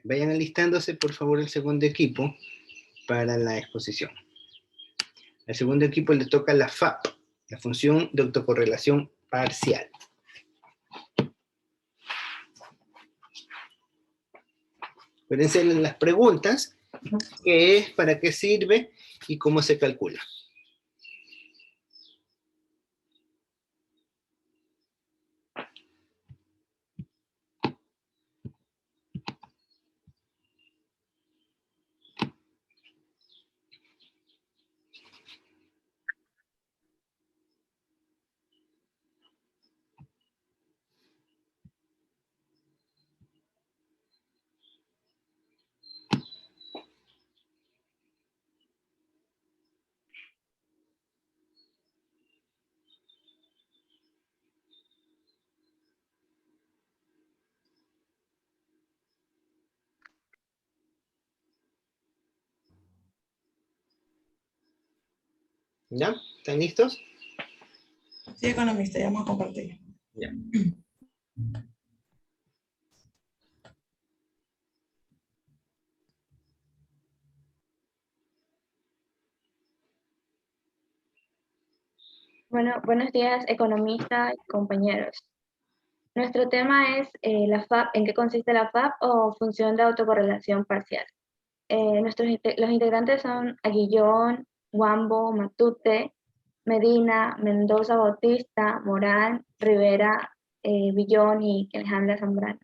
Vayan alistándose, por favor, el segundo equipo para la exposición. Al segundo equipo le toca la FAP, la función de autocorrelación parcial. Acuérdense en las preguntas, qué es, para qué sirve y cómo se calcula. ¿Ya? ¿Están listos? Sí, economista, ya vamos a compartir. Ya. Bueno, buenos días, economista y compañeros. Nuestro tema es la FAP, ¿en qué consiste la FAP o función de autocorrelación parcial? Los integrantes son Aguillón, Wambo, Matute, Medina, Mendoza Bautista, Morán, Rivera, Villón y Alejandra Zambrano.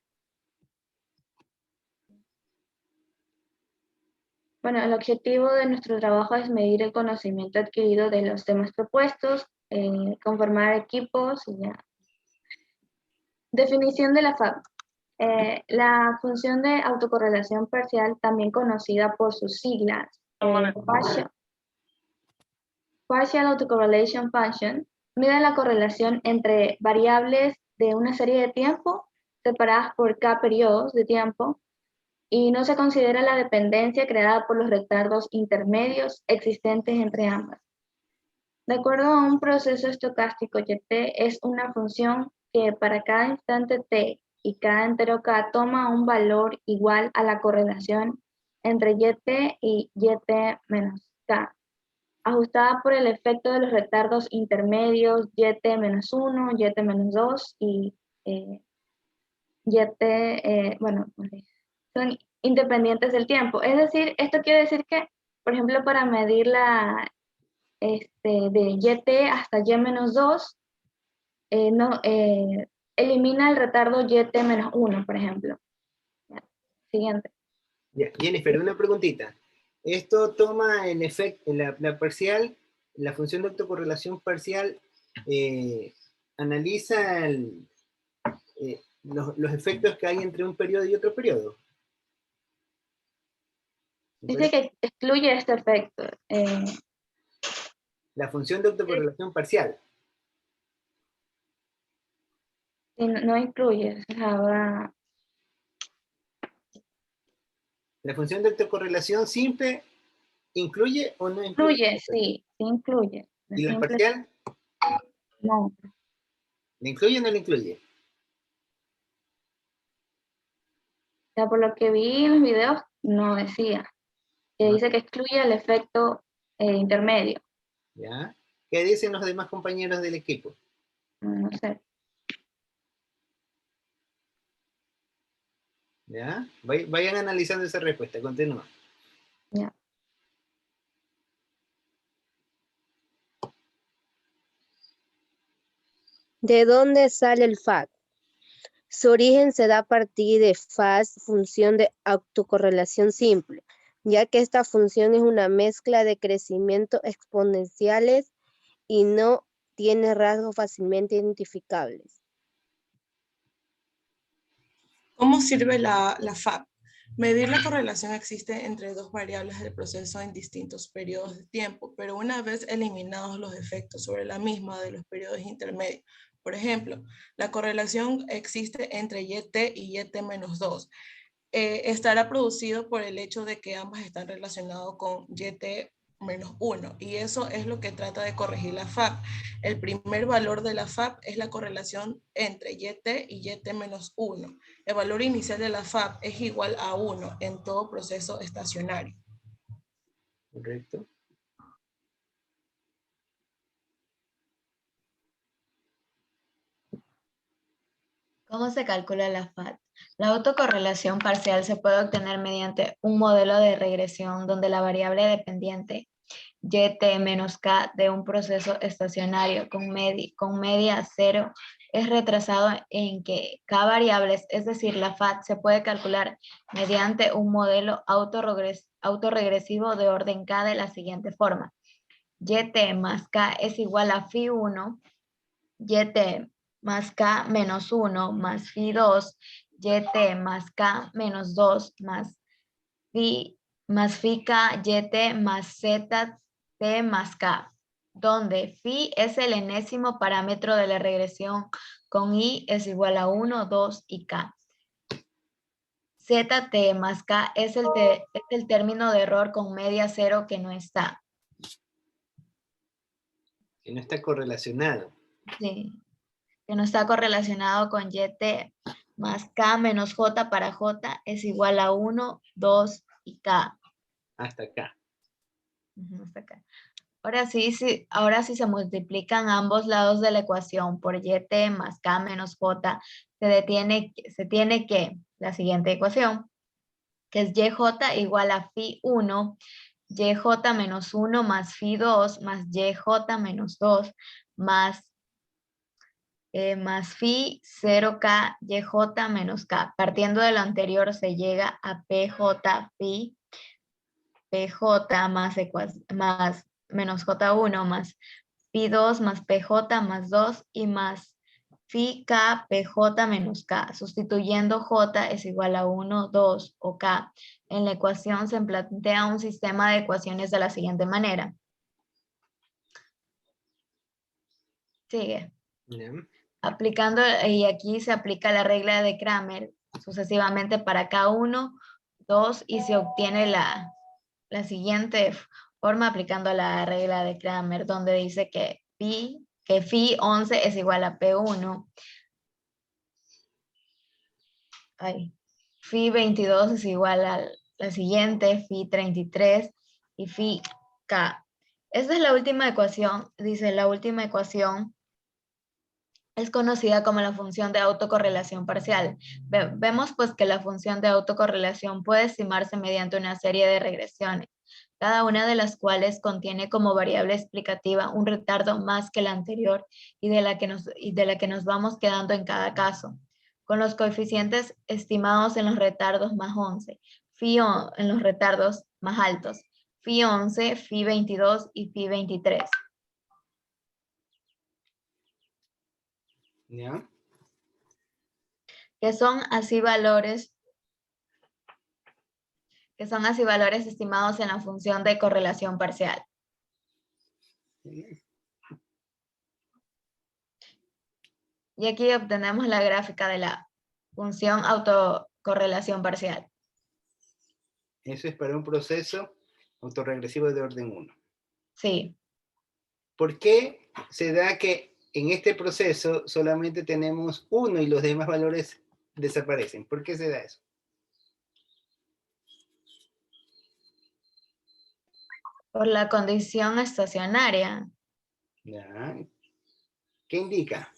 Bueno, el objetivo de nuestro trabajo es medir el conocimiento adquirido de los temas propuestos, conformar equipos y ya. Definición de la FAP. La función de autocorrelación parcial, también conocida por sus siglas, Partial Autocorrelation Function, mide la correlación entre variables de una serie de tiempo separadas por k periodos de tiempo y no se considera la dependencia creada por los retardos intermedios existentes entre ambas. De acuerdo a un proceso estocástico YT, es una función que para cada instante t y cada entero k toma un valor igual a la correlación entre YT y YT menos k, ajustada por el efecto de los retardos intermedios YT-1, YT-2 y YT, son independientes del tiempo. Es decir, esto quiere decir que, por ejemplo, para medir la de YT hasta Y-2, elimina el retardo YT-1, por ejemplo. Ya. Siguiente. Ya. Jennifer, una preguntita. Esto toma en efecto, en la parcial, la función de autocorrelación parcial, analiza los efectos que hay entre un periodo y otro periodo. Dice que excluye este efecto. La función de autocorrelación parcial. No incluye. Ahora... La función de autocorrelación simple, ¿incluye o no incluye? Incluye, sí incluye. ¿Y la parcial? No. ¿Le incluye o no le incluye? O sea, por lo que vi en los videos, no decía. Que dice que excluye el efecto intermedio. ¿Ya? ¿Qué dicen los demás compañeros del equipo? No sé. ¿Ya? Vayan analizando esa respuesta, continúa. Ya. ¿De dónde sale el FAC? Su origen se da a partir de FAS, función de autocorrelación simple, ya que esta función es una mezcla de crecimientos exponenciales y no tiene rasgos fácilmente identificables. ¿Cómo sirve la FAP? Medir la correlación existe entre dos variables del proceso en distintos periodos de tiempo, pero una vez eliminados los efectos sobre la misma de los periodos intermedios. Por ejemplo, la correlación existe entre YT y YT-2. Estará producido por el hecho de que ambas están relacionadas con YT menos 1. Y eso es lo que trata de corregir la FAB. El primer valor de la FAB es la correlación entre YT y YT menos 1. El valor inicial de la FAB es igual a 1 en todo proceso estacionario. ¿Correcto? ¿Cómo se calcula la FAD? La autocorrelación parcial se puede obtener mediante un modelo de regresión donde la variable dependiente YT menos K de un proceso estacionario con media 0 es retrasado en que K variables, es decir, la FAD se puede calcular mediante un modelo autorregresivo de orden K de la siguiente forma. YT más K es igual a Phi1, YT más K menos 1 más Phi 2, YT más K menos 2 más Phi K, YT más Z T más K, donde phi es el enésimo parámetro de la regresión con i es igual a 1, 2 y k. ZT más k es el término de error con media 0 que no está. Que no está correlacionado. Sí, que no está correlacionado con YT más k menos j para j es igual a 1, 2 y k. Hasta acá. Hasta acá. Ahora sí se multiplican ambos lados de la ecuación por YT más K menos J, se tiene que la siguiente ecuación, que es YJ igual a Phi 1, YJ menos 1 más Phi 2 más YJ menos 2 más Phi 0K YJ menos K. Partiendo de lo anterior se llega a PJ Phi PJ más menos J1 más Phi2 más PJ más 2 y más Phi K PJ menos K. Sustituyendo J es igual a 1, 2 o K. En la ecuación se plantea un sistema de ecuaciones de la siguiente manera. Sigue. ¿Ya? Aplicando, y aquí se aplica la regla de Kramer sucesivamente para K1, 2 y se obtiene la siguiente forma aplicando la regla de Kramer, donde dice que phi 11 es igual a P1. Phi 22 es igual a la siguiente, phi 33 y phi K. Esta es la última ecuación, dice la última ecuación es conocida como la función de autocorrelación parcial. Vemos pues que la función de autocorrelación puede estimarse mediante una serie de regresiones, cada una de las cuales contiene como variable explicativa un retardo más que la anterior y de la que nos vamos quedando en cada caso, con los coeficientes estimados en los retardos más 11, en los retardos más altos, phi 11, phi 22 y phi 23. ¿Ya? Que son así valores estimados en la función de correlación parcial. Y aquí obtenemos la gráfica de la función autocorrelación parcial. Eso es para un proceso autorregresivo de orden 1. Sí. ¿Por qué se da que en este proceso solamente tenemos 1 y los demás valores desaparecen? ¿Por qué se da eso? Por la condición estacionaria. ¿Ya? ¿Qué indica?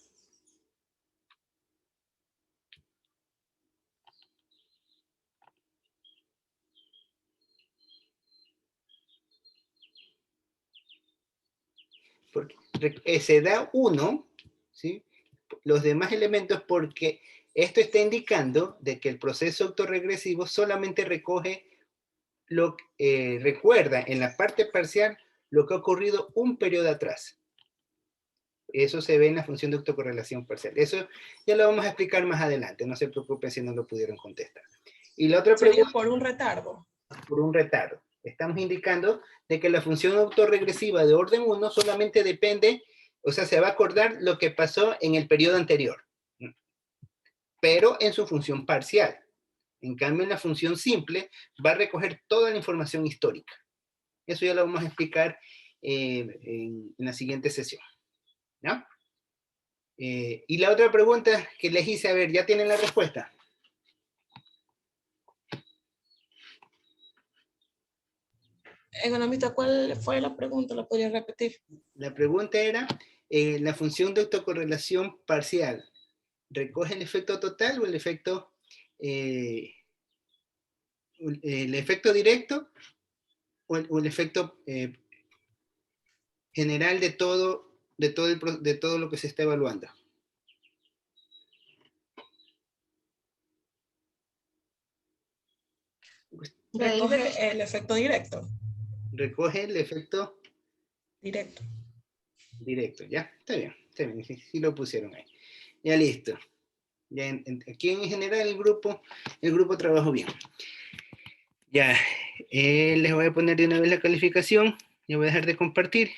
Porque se da 1, ¿sí? Los demás elementos, porque esto está indicando de que el proceso autorregresivo solamente recoge recuerda en la parte parcial lo que ha ocurrido un periodo atrás. Eso se ve en la función de autocorrelación parcial. Eso ya lo vamos a explicar más adelante, no se preocupen si no lo pudieron contestar. Y la otra ¿Sería pregunta, por un retardo? por un retardo. Estamos indicando de que la función autorregresiva de orden 1 solamente depende, o sea, se va a acordar lo que pasó en el periodo anterior, pero en su función parcial. En cambio, en la función simple va a recoger toda la información histórica. Eso ya lo vamos a explicar en la siguiente sesión. ¿No? Y la otra pregunta que les hice, a ver, ¿ya tienen la respuesta? Economista, ¿cuál fue la pregunta? ¿La podría repetir? La pregunta era, la función de autocorrelación parcial, ¿recoge el efecto total o el efecto directo o el efecto general de todo lo que se está evaluando? Recoge el efecto directo. Recoge el efecto Directo. directo, ¿ya? Está bien, sí lo pusieron ahí. Ya listo. Ya aquí en general el grupo trabajó bien. Ya, les voy a poner de una vez la calificación. Ya voy a dejar de compartir.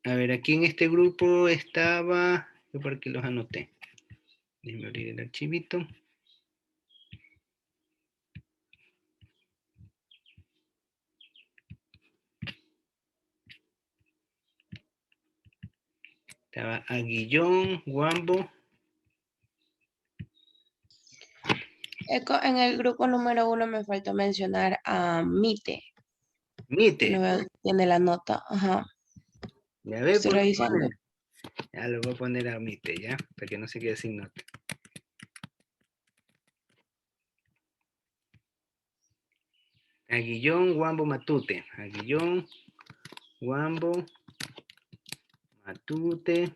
A ver, aquí en este grupo estaba, yo por aquí los anoté. Déjenme abrir el archivito. Estaba Aguillón, Guambo. En el grupo número 1 me faltó mencionar a Mite. Mite. No veo, tiene la nota. Ajá. Ya ve, Estoy revisando. ya lo voy a poner a Mite, ¿ya? Para que no se quede sin nota. Aguillón, Guambo, Matute. Aguillón, Guambo, Matute.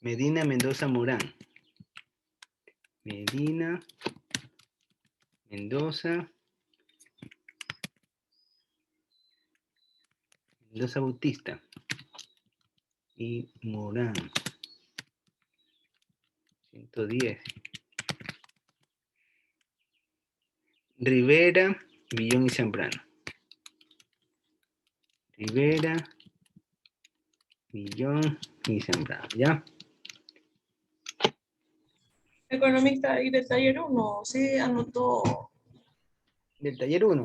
Medina, Mendoza, Morán. Medina, Mendoza, Bautista y Morán. 110. Rivera, Villón y Zambrano. Rivera, Villón y Zambrano, ¿ya? Economista, y del taller 1, sí anotó Del taller 1.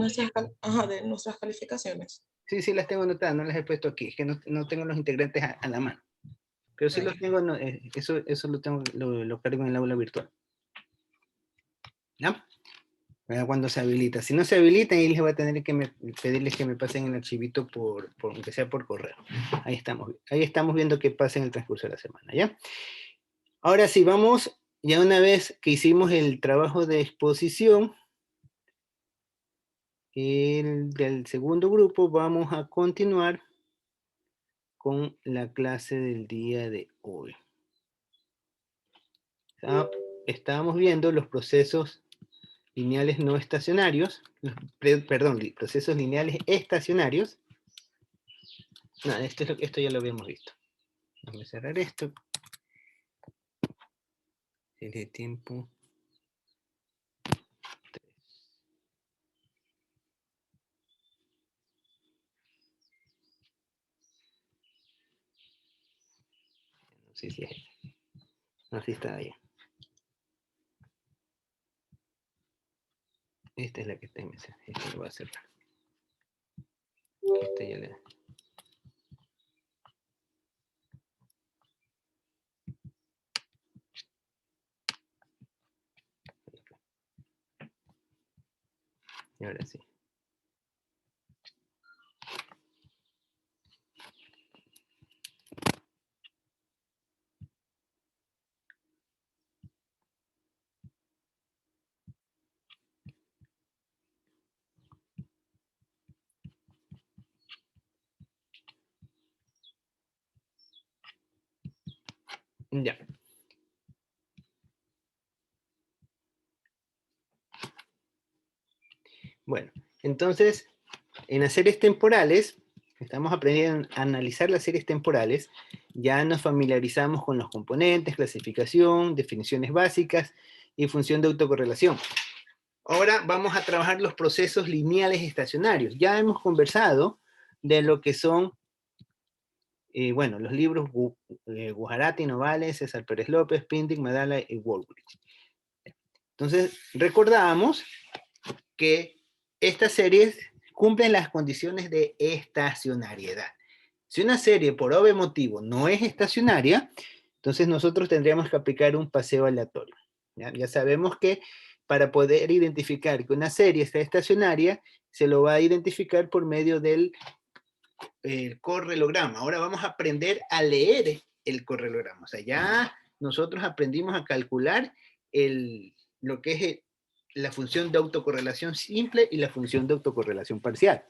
de nuestras calificaciones. Sí, las tengo anotadas, no las he puesto aquí, es que no tengo los integrantes a la mano. Pero sí los tengo, eso lo cargo en el aula virtual. ¿Ya? Cuando se habilita. Si no se habilita, ahí les voy a tener que pedirles que me pasen el archivito aunque sea por correo. Ahí estamos viendo qué pasa en el transcurso de la semana, ¿ya? Ahora sí, vamos, ya una vez que hicimos el trabajo de exposición, del segundo grupo, vamos a continuar con la clase del día de hoy. Estábamos viendo los procesos lineales no estacionarios, procesos lineales estacionarios. No, esto ya lo habíamos visto. Vamos a cerrar esto. Serie de tiempo. 3. No sé si es ella. No, sí está ahí. Esta es la que está en mesa. Esta lo voy a cerrar. Esta ya le... Y ahora sí. Ya. Bueno, entonces, en las series temporales, estamos aprendiendo a analizar las series temporales, ya nos familiarizamos con los componentes, clasificación, definiciones básicas y función de autocorrelación. Ahora vamos a trabajar los procesos lineales estacionarios. Ya hemos conversado de lo que son, bueno, los libros Gujarati, Novales, César Pérez López, Pindic, Madala y Woolrich. Entonces, recordamos que estas series cumplen las condiciones de estacionariedad. Si una serie por obvio motivo no es estacionaria, entonces nosotros tendríamos que aplicar un paseo aleatorio. Ya sabemos que para poder identificar que una serie está estacionaria, se lo va a identificar por medio del correlograma. Ahora vamos a aprender a leer el correlograma. O sea, ya nosotros aprendimos a calcular lo que es la función de autocorrelación simple y la función de autocorrelación parcial.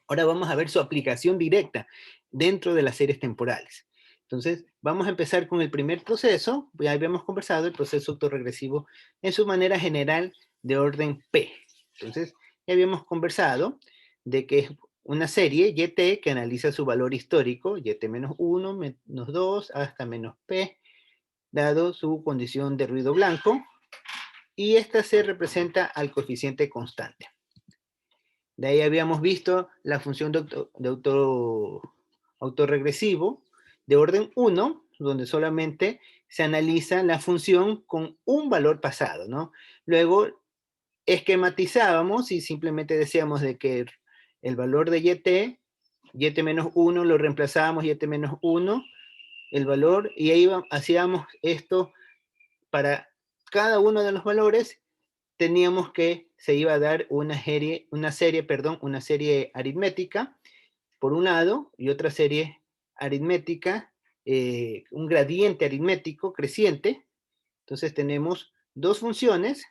Ahora vamos a ver su aplicación directa dentro de las series temporales. Entonces, vamos a empezar con el primer proceso. Ya habíamos conversado el proceso autorregresivo en su manera general de orden P. Entonces, ya habíamos conversado de que es una serie YT que analiza su valor histórico, YT-1, menos 2, hasta menos P, dado su condición de ruido blanco, y esta se representa al coeficiente constante. De ahí habíamos visto la función de autorregresivo de orden 1, donde solamente se analiza la función con un valor pasado, ¿no? Luego esquematizábamos y simplemente decíamos de que el valor de YT-1 lo reemplazábamos YT-1, el valor, y ahí hacíamos esto para cada uno de los valores. Teníamos que se iba a dar una serie aritmética por un lado y otra serie aritmética, un gradiente aritmético creciente. Entonces tenemos dos funciones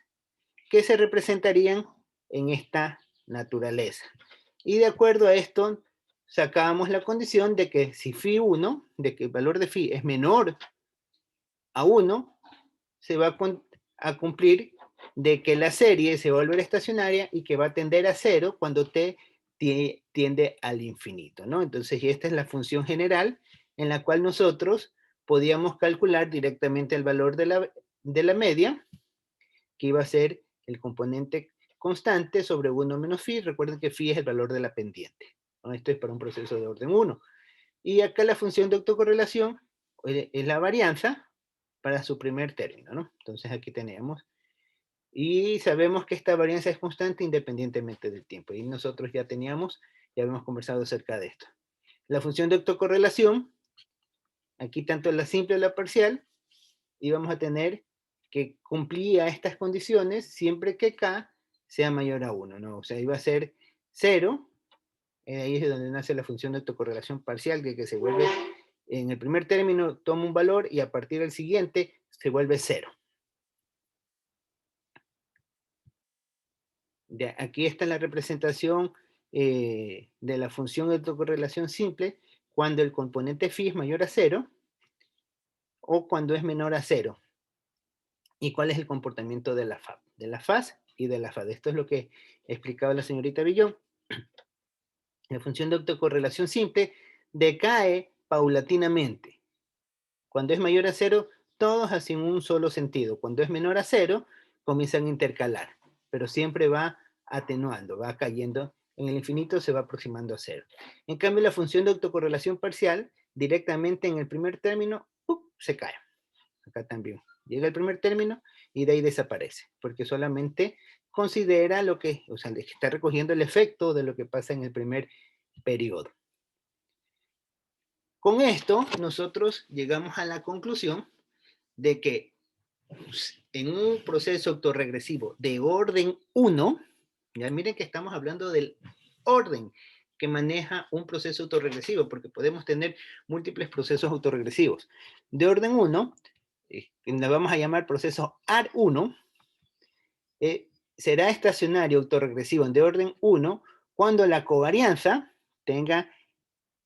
que se representarían en esta naturaleza. Y de acuerdo a esto, sacábamos la condición de que si phi1, de que el valor de phi es menor a 1, se va a cumplir de que la serie se va a volver estacionaria y que va a tender a 0 cuando t tiende al infinito, ¿no? Entonces, esta es la función general en la cual nosotros podíamos calcular directamente el valor de la media, que iba a ser el componente constante sobre 1 menos phi. Recuerden que phi es el valor de la pendiente, ¿no? Esto es para un proceso de orden 1. Y acá la función de autocorrelación es la varianza para su primer término, ¿no? Entonces aquí tenemos, y sabemos que esta varianza es constante independientemente del tiempo, y nosotros ya habíamos conversado acerca de esto. La función de autocorrelación, aquí tanto la simple como la parcial, íbamos a tener que cumplía estas condiciones siempre que k sea mayor a 1, ¿no? O sea, iba a ser 0, ahí es donde nace la función de autocorrelación parcial, que se vuelve, en el primer término toma un valor y a partir del siguiente se vuelve 0. Aquí está la representación de la función de autocorrelación simple cuando el componente phi es mayor a 0 o cuando es menor a 0. ¿Y cuál es el comportamiento de la FAB? De la faz y de la FAD. Esto es lo que explicaba la señorita Villón. La función de autocorrelación simple decae paulatinamente. Cuando es mayor a 0, todos hacen un solo sentido. Cuando es menor a 0, comienzan a intercalar, pero siempre va atenuando, va cayendo. En el infinito se va aproximando a 0. En cambio, la función de autocorrelación parcial, directamente en el primer término, se cae. Acá también. Llega el primer término y de ahí desaparece, porque solamente considera lo que, o sea, está recogiendo el efecto de lo que pasa en el primer periodo. Con esto, nosotros llegamos a la conclusión de que en un proceso autorregresivo de orden 1, ya miren que estamos hablando del orden que maneja un proceso autorregresivo, porque podemos tener múltiples procesos autorregresivos. De orden 1, le vamos a llamar proceso AR1, será estacionario autorregresivo de orden 1 cuando la covarianza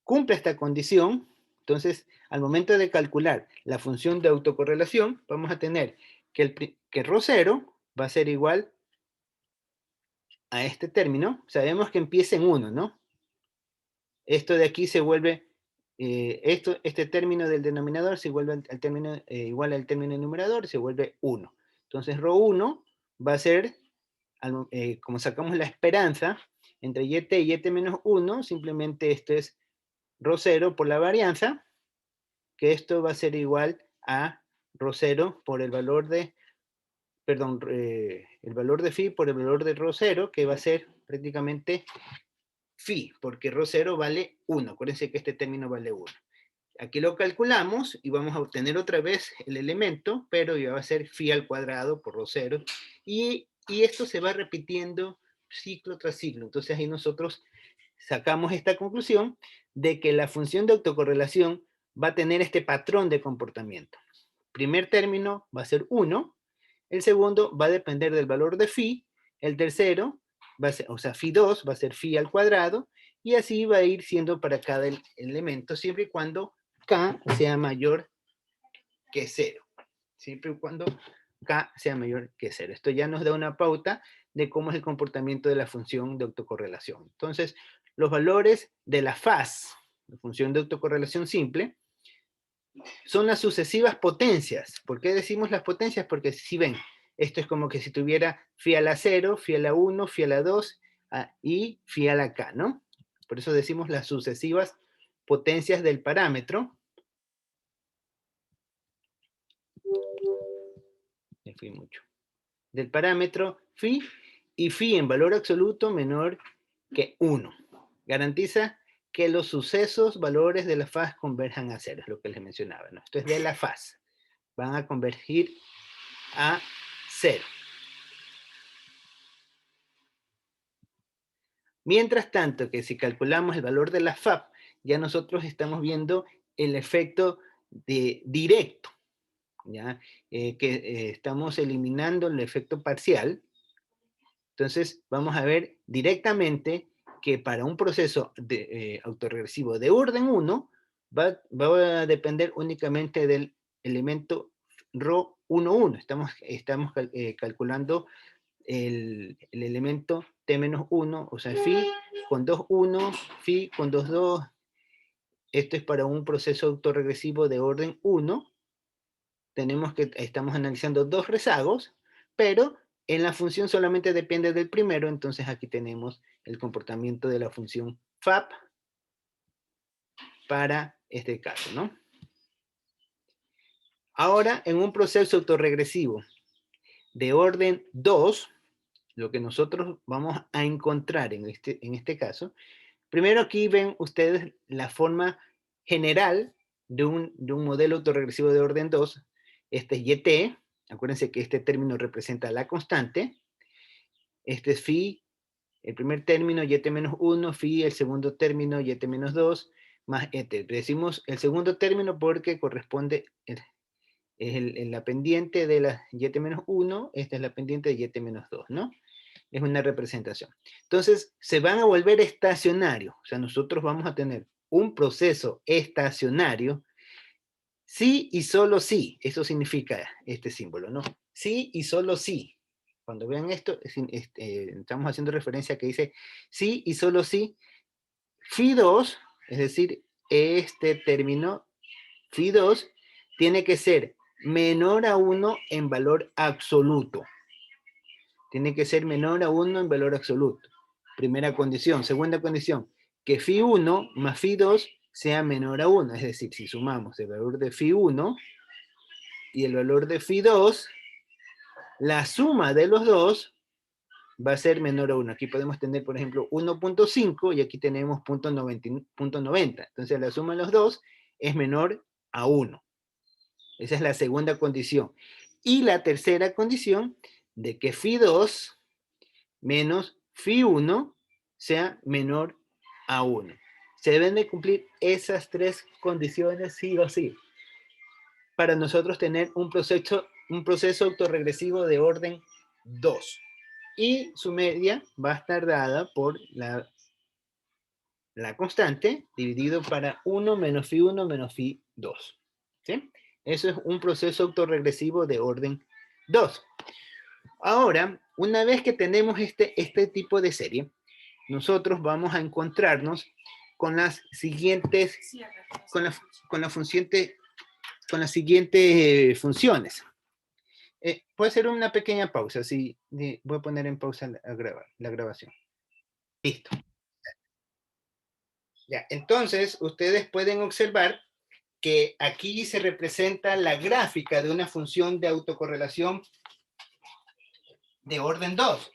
cumple esta condición. Entonces, al momento de calcular la función de autocorrelación, vamos a tener que ρ0 va a ser igual a este término. Sabemos que empieza en 1, ¿no? Esto de aquí se vuelve, este término del denominador se vuelve al término, igual al término del numerador, se vuelve 1. Entonces, ρ1 va a ser, como sacamos la esperanza, entre YT y YT menos 1, simplemente esto es ρ0 por la varianza, que esto va a ser igual a ρ0 por el valor de perdón, el valor de phi por el valor de rho 0, que va a ser prácticamente phi, porque rho 0 vale 1. Acuérdense que este término vale 1. Aquí lo calculamos y vamos a obtener otra vez el elemento, pero ya va a ser phi al cuadrado por rho 0. Y esto se va repitiendo ciclo tras ciclo. Entonces ahí nosotros sacamos esta conclusión de que la función de autocorrelación va a tener este patrón de comportamiento. Primer término va a ser 1, el segundo va a depender del valor de phi, el tercero va a ser, o sea, phi 2 va a ser phi al cuadrado, y así va a ir siendo para cada elemento, siempre y cuando k sea mayor que 0. Siempre y cuando k sea mayor que 0. Esto ya nos da una pauta de cómo es el comportamiento de la función de autocorrelación. Entonces, los valores de la faz, la función de autocorrelación simple, son las sucesivas potencias. ¿Por qué decimos las potencias? Porque si ven, esto es como que si tuviera phi a la 0, phi a la 1, phi a la 2 y phi a la k, ¿no? Por eso decimos las sucesivas potencias del parámetro. Me fui mucho. Del parámetro phi, y phi en valor absoluto menor que 1. Garantiza que los sucesos valores de la faz converjan a 0, es lo que les mencionaba, ¿no? Esto es de la faz. Van a convergir a 0. Mientras tanto, que si calculamos el valor de la FAP, ya nosotros estamos viendo el efecto directo, ¿ya? Estamos eliminando el efecto parcial. Entonces, vamos a ver directamente que para un proceso autorregresivo de orden 1, va a depender únicamente del elemento ρ 1,1. Estamos calculando el elemento t-1, o sea, phi con 2,1, phi con 2,2. Esto es para un proceso autorregresivo de orden 1. Estamos analizando dos rezagos, pero en la función solamente depende del primero, entonces aquí tenemos el comportamiento de la función FAP para este caso, ¿no? Ahora, en un proceso autorregresivo de orden 2, lo que nosotros vamos a encontrar en este caso, primero aquí ven ustedes la forma general de un modelo autorregresivo de orden 2. Este es YT, acuérdense que este término representa la constante. Este es phi, el primer término, YT-1, phi, el segundo término, YT-2, más ET. Decimos el segundo término porque corresponde, es la pendiente de la YT-1, esta es la pendiente de YT-2, ¿no? Es una representación. Entonces, se van a volver estacionarios. O sea, nosotros vamos a tener un proceso estacionario, sí y solo sí. Eso significa este símbolo, ¿no? Sí y solo sí. Cuando vean esto, estamos haciendo referencia a que dice sí y solo sí. Phi 2, es decir, este término, phi 2, tiene que ser menor a 1 en valor absoluto. Tiene que ser menor a 1 en valor absoluto. Primera condición. Segunda condición, que phi 1 más phi 2 sea menor a 1. Es decir, si sumamos el valor de phi 1 y el valor de phi 2, la suma de los dos va a ser menor a 1. Aquí podemos tener, por ejemplo, 1.5 y aquí tenemos 0.90. Entonces la suma de los dos es menor a 1. Esa es la segunda condición. Y la tercera condición, de que phi 2 menos phi 1 sea menor a 1. Se deben de cumplir esas tres condiciones sí o sí para nosotros tener un proceso autorregresivo de orden 2. Y su media va a estar dada por la constante dividido para 1 menos phi 1 menos phi 2. ¿Sí? Eso es un proceso autorregresivo de orden 2. Ahora, una vez que tenemos este tipo de serie, nosotros vamos a encontrarnos con las siguientes, con las siguientes funciones. Puede ser una pequeña pausa, si voy a poner en pausa la grabación. Listo. Ya, entonces, ustedes pueden observar que aquí se representa la gráfica de una función de autocorrelación de orden 2.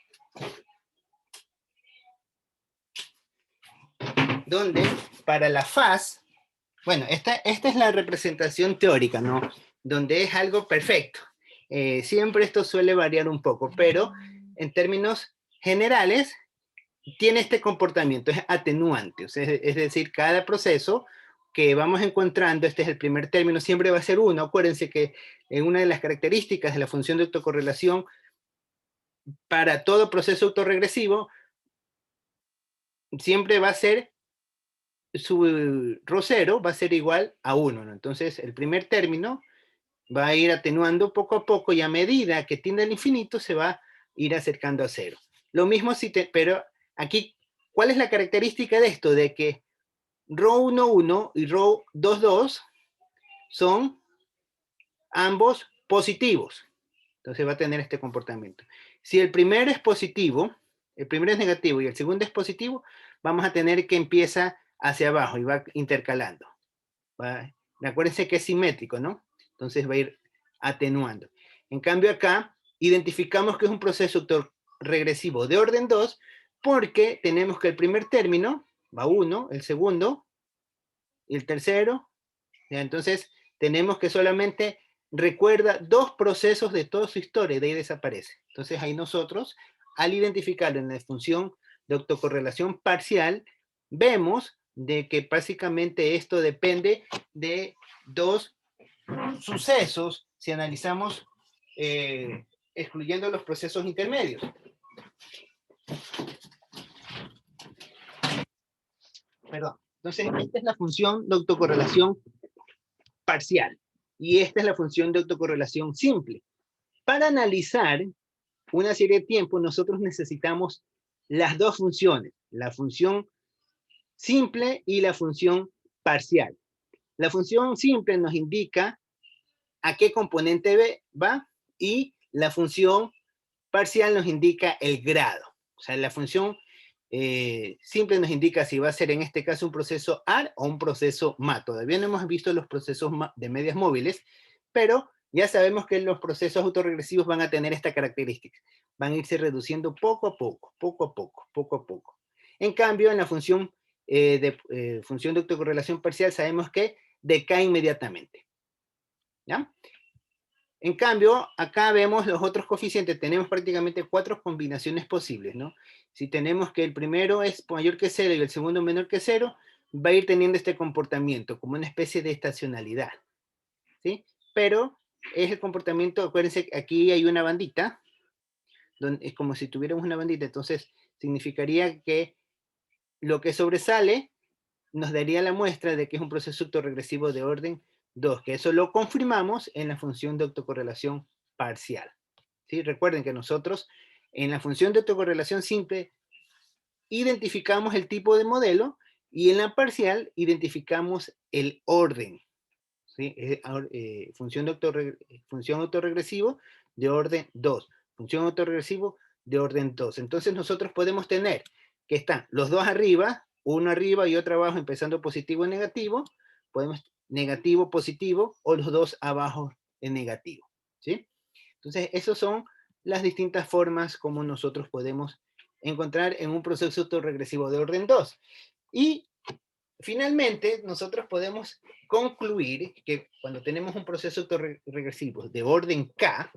Donde para la faz, bueno, esta es la representación teórica, ¿no? Donde es algo perfecto. Siempre esto suele variar un poco, pero en términos generales tiene este comportamiento, es atenuante. O sea, es decir, cada proceso que vamos encontrando, este es el primer término, siempre va a ser 1. Acuérdense que en una de las características de la función de autocorrelación para todo proceso autorregresivo siempre va a ser su rho0 va a ser igual a 1, ¿no? Entonces, el primer término va a ir atenuando poco a poco y a medida que tiende al infinito se va a ir acercando a 0. Lo mismo pero aquí, ¿cuál es la característica de esto? De que rho1, 1 y rho2, 2 son ambos positivos. Entonces va a tener este comportamiento. Si el primero es positivo, el primero es negativo y el segundo es positivo, vamos a tener que empieza hacia abajo y va intercalando. Acuérdense que es simétrico, ¿no? Entonces va a ir atenuando. En cambio acá, identificamos que es un proceso regresivo de orden 2 porque tenemos que el primer término va 1, el segundo y el tercero. ¿Ya? Entonces tenemos que solamente recuerda 2 procesos de toda su historia y de ahí desaparece. Entonces ahí nosotros, al identificarlo en la función de autocorrelación parcial, vemos de que básicamente esto depende de 2 sucesos si analizamos excluyendo los procesos intermedios. Perdón. Entonces, esta es la función de autocorrelación parcial y esta es la función de autocorrelación simple. Para analizar una serie de tiempo, nosotros necesitamos las 2 funciones, la función simple y la función parcial. La función simple nos indica a qué componente va y la función parcial nos indica el grado. O sea, la función simple nos indica si va a ser en este caso un proceso AR o un proceso MA. Todavía no hemos visto los procesos de medias móviles, pero ya sabemos que los procesos autorregresivos van a tener esta característica. Van a irse reduciendo poco a poco, poco a poco, poco a poco. En cambio, en la función función de autocorrelación parcial sabemos que decae inmediatamente. ¿Ya? En cambio, acá vemos los otros coeficientes. Tenemos prácticamente 4 combinaciones posibles, ¿no? Si tenemos que el primero es mayor que 0 y el segundo menor que 0, va a ir teniendo este comportamiento como una especie de estacionalidad, ¿sí? Pero es el comportamiento, acuérdense, aquí hay una bandita, donde es como si tuviéramos una bandita, entonces significaría que lo que sobresale nos daría la muestra de que es un proceso autorregresivo de orden 2, que eso lo confirmamos en la función de autocorrelación parcial. ¿Sí? Recuerden que nosotros en la función de autocorrelación simple identificamos el tipo de modelo y en la parcial identificamos el orden. ¿Sí? Función autorregresivo de orden 2, función autorregresivo de orden 2. Entonces nosotros podemos tener que están los dos arriba, uno arriba y otro abajo, empezando positivo y negativo, podemos negativo, positivo, o los dos abajo en negativo, ¿sí? Entonces, esas son las distintas formas como nosotros podemos encontrar en un proceso autorregresivo de orden 2. Y finalmente, nosotros podemos concluir que cuando tenemos un proceso autorregresivo de orden K,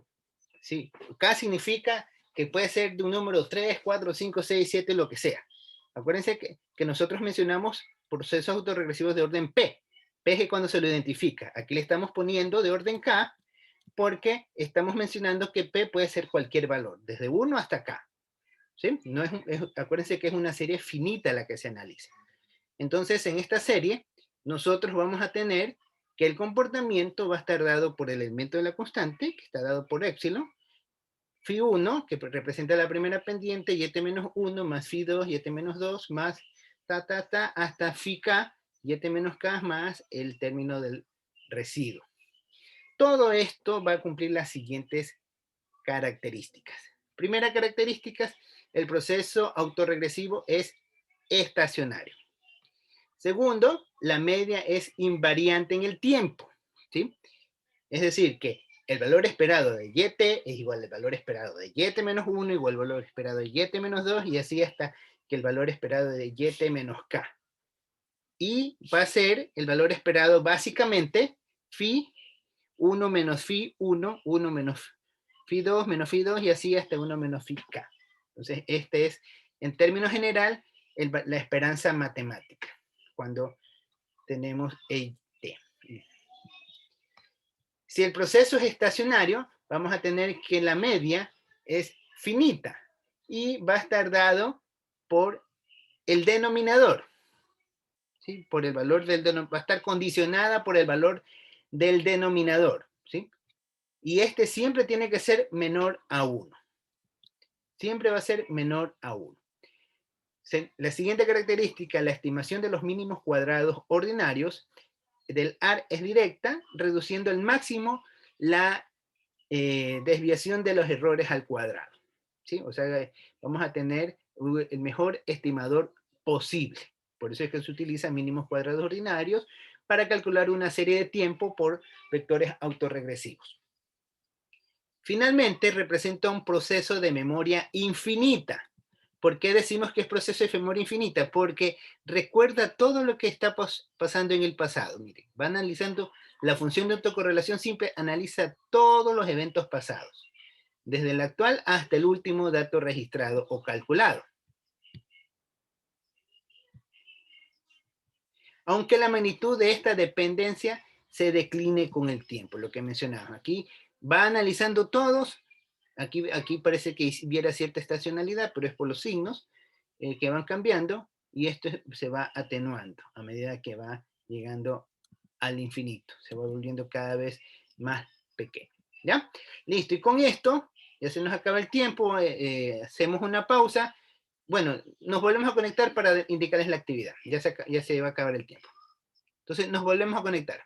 ¿sí? K significa que puede ser de un número 3, 4, 5, 6, 7, lo que sea. Acuérdense que nosotros mencionamos procesos autorregresivos de orden P. P es cuando se lo identifica. Aquí le estamos poniendo de orden K porque estamos mencionando que P puede ser cualquier valor, desde 1 hasta K. ¿Sí? No acuérdense que es una serie finita la que se analiza. Entonces, en esta serie, nosotros vamos a tener que el comportamiento va a estar dado por el elemento de la constante, que está dado por épsilon, Φ1, que representa la primera pendiente, y ET-1 más Φ2, y ET-2 más hasta Φk, y ET-k más el término del residuo. Todo esto va a cumplir las siguientes características. Primera característica, el proceso autorregresivo es estacionario. Segundo, la media es invariante en el tiempo, ¿sí? Es decir, que el valor esperado de yt es igual al valor esperado de yt menos 1, igual al valor esperado de yt menos 2, y así hasta que el valor esperado de yt menos k. Y va a ser el valor esperado básicamente phi 1 menos phi 1, 1 menos phi 2 menos phi 2, y así hasta 1 menos phi k. Entonces, este es, en términos general, la esperanza matemática, cuando tenemos EIT. Si el proceso es estacionario, vamos a tener que la media es finita y va a estar dado por el denominador. ¿Sí? Por el valor del va a estar condicionada por el valor del denominador. ¿Sí? Y este siempre tiene que ser menor a 1. Siempre va a ser menor a 1. La siguiente característica, la estimación de los mínimos cuadrados ordinarios del AR es directa, reduciendo al máximo la desviación de los errores al cuadrado. ¿Sí? O sea, vamos a tener el mejor estimador posible. Por eso es que se utilizan mínimos cuadrados ordinarios para calcular una serie de tiempo por vectores autorregresivos. Finalmente, representa un proceso de memoria infinita. ¿Por qué decimos que es proceso de memoria infinita? Porque recuerda todo lo que está pasando en el pasado. Miren, va analizando la función de autocorrelación simple, analiza todos los eventos pasados, desde el actual hasta el último dato registrado o calculado. Aunque la magnitud de esta dependencia se decline con el tiempo, lo que mencionamos. Aquí va analizando todos. Aquí parece que hubiera cierta estacionalidad, pero es por los signos que van cambiando, y esto se va atenuando a medida que va llegando al infinito. Se va volviendo cada vez más pequeño. ¿Ya? Listo. Y con esto, ya se nos acaba el tiempo, hacemos una pausa. Bueno, nos volvemos a conectar para indicarles la actividad. Ya se va a acabar el tiempo. Entonces, nos volvemos a conectar.